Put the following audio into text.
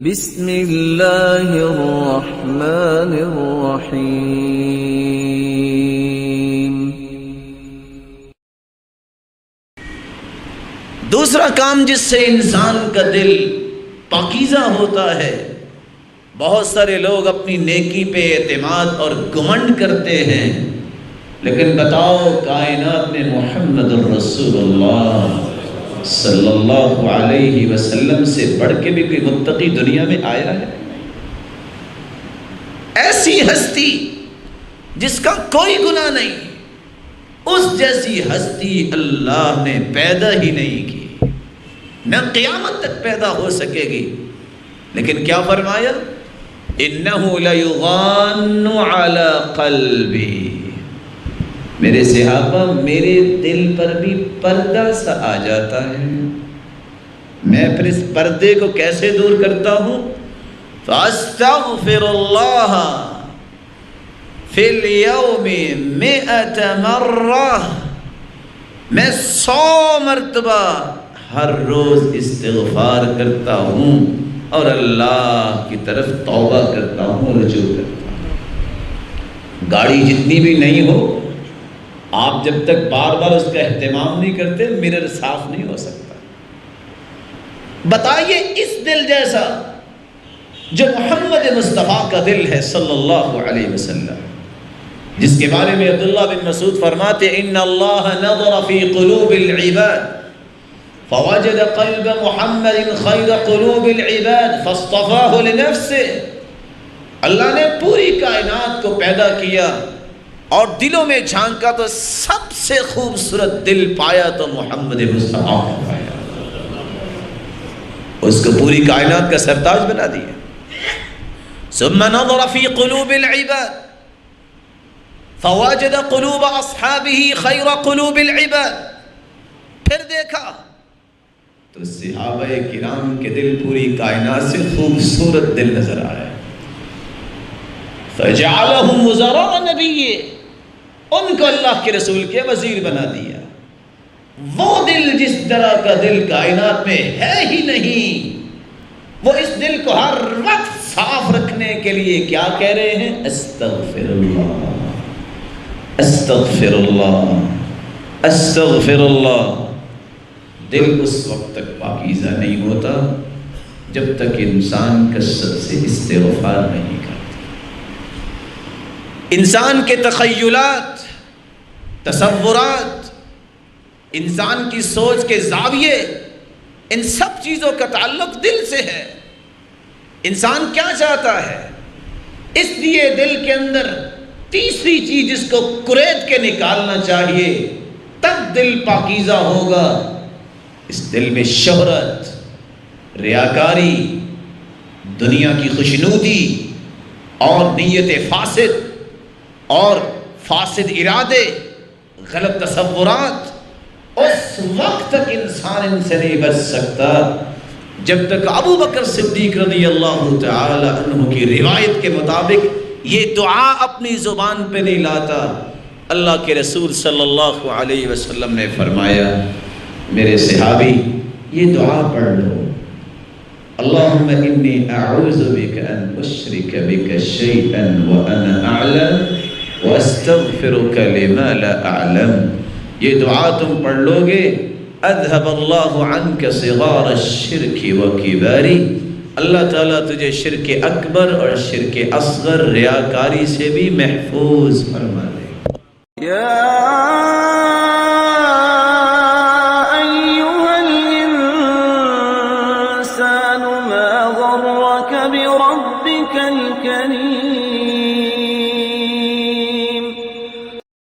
بسم اللہ الرحمن الرحیم۔ دوسرا کام جس سے انسان کا دل پاکیزہ ہوتا ہے، بہت سارے لوگ اپنی نیکی پہ اعتماد اور گھمنڈ کرتے ہیں، لیکن بتاؤ کائنات میں محمد الرسول اللہ صلی اللہ علیہ وسلم سے بڑھ کے بھی کوئی متقی دنیا میں آیا ہے؟ ایسی ہستی جس کا کوئی گناہ نہیں، اس جیسی ہستی اللہ نے پیدا ہی نہیں کی، نہ قیامت تک پیدا ہو سکے گی۔ لیکن کیا فرمایا؟ اِنَّهُ لَيُغَانُّ عَلَى قَلْبِي، میرے صحابہ میرے دل پر بھی پردہ سا آ جاتا ہے، میں پھر اس پردے کو کیسے دور کرتا ہوں؟ فَأَسْتَغْفِرُ اللَّهَ فِي الْيَوْمِ 100 مرہ، میں 100 مرتبہ ہر روز استغفار کرتا ہوں اور اللہ کی طرف توبہ کرتا ہوں، رجوع کرتا ہوں۔ گاڑی جتنی بھی نہیں ہو، آپ جب تک بار بار اس کا اہتمام نہیں کرتے، مرر صاف نہیں ہو سکتا۔ بتائیے اس دل جیسا جو محمد مصطفیٰ کا دل ہے صلی اللہ علیہ وسلم، جس کے بارے میں عبداللہ بن مسعود فرماتے ان اللہ نظر فی قلوب العباد فوجد قلب محمد خیر قلوب العباد فاصطفاہ لنفسہ، اللہ نے پوری کائنات کو پیدا کیا اور دلوں میں جھانکا تو سب سے خوبصورت دل پایا تو محمد مصطفیٰ کو پایا، اس کو پوری کائنات کا سرتاج بنا دیا۔ ثم نظر فی قلوب العباد فوجد قلوب اصحابہ خیر قلوب العباد، پھر دیکھا تو صحابہ کرام کے دل پوری کائنات سے خوبصورت دل نظر آئے۔ فجعلہم وزراء نبیہ، ان کو اللہ کے رسول کے وزیر بنا دیا۔ وہ دل جس طرح کا دل کائنات میں ہے ہی نہیں، وہ اس دل کو ہر وقت صاف رکھنے کے لیے کیا کہہ رہے ہیں؟ استغفر اللہ، استغفر اللہ، استغفر اللہ۔ دل اس وقت تک پاکیزہ نہیں ہوتا جب تک انسان کثرت سے استغفار نہیں کرتا۔ انسان کے تخیلات، تصورات، انسان کی سوچ کے زاویے، ان سب چیزوں کا تعلق دل سے ہے۔ انسان کیا چاہتا ہے؟ اس لیے دل کے اندر تیسری چیز جس کو کریت کے نکالنا چاہیے، تب دل پاکیزہ ہوگا۔ اس دل میں شہرت، ریاکاری، دنیا کی خوشنودی اور نیت فاسد اور فاسد ارادے، غلط تصورات، اس وقت تک انسان ان سے نہیں بچ سکتا جب تک ابو بکر صدیق رضی اللہ تعالی عنہ کی روایت کے مطابق یہ دعا اپنی زبان پہ نہیں لاتا۔ اللہ کے رسول صلی اللہ علیہ وسلم نے فرمایا، میرے صحابی یہ دعا پڑھ لو، اللہم انی اعوذ بک ان اشرک بک شیئا وانا اعلم واستغفرک لما لا اعلم۔ یہ دعا تم پڑھ لو گے، اذهب اللہ عنک صغار الشرک وکباری، اللہ تعالیٰ تجھے شرک اکبر اور شرک اصغر، ریاکاری سے بھی محفوظ فرما دے۔ یا ایہا الانسان ما غرک بربک الکریم۔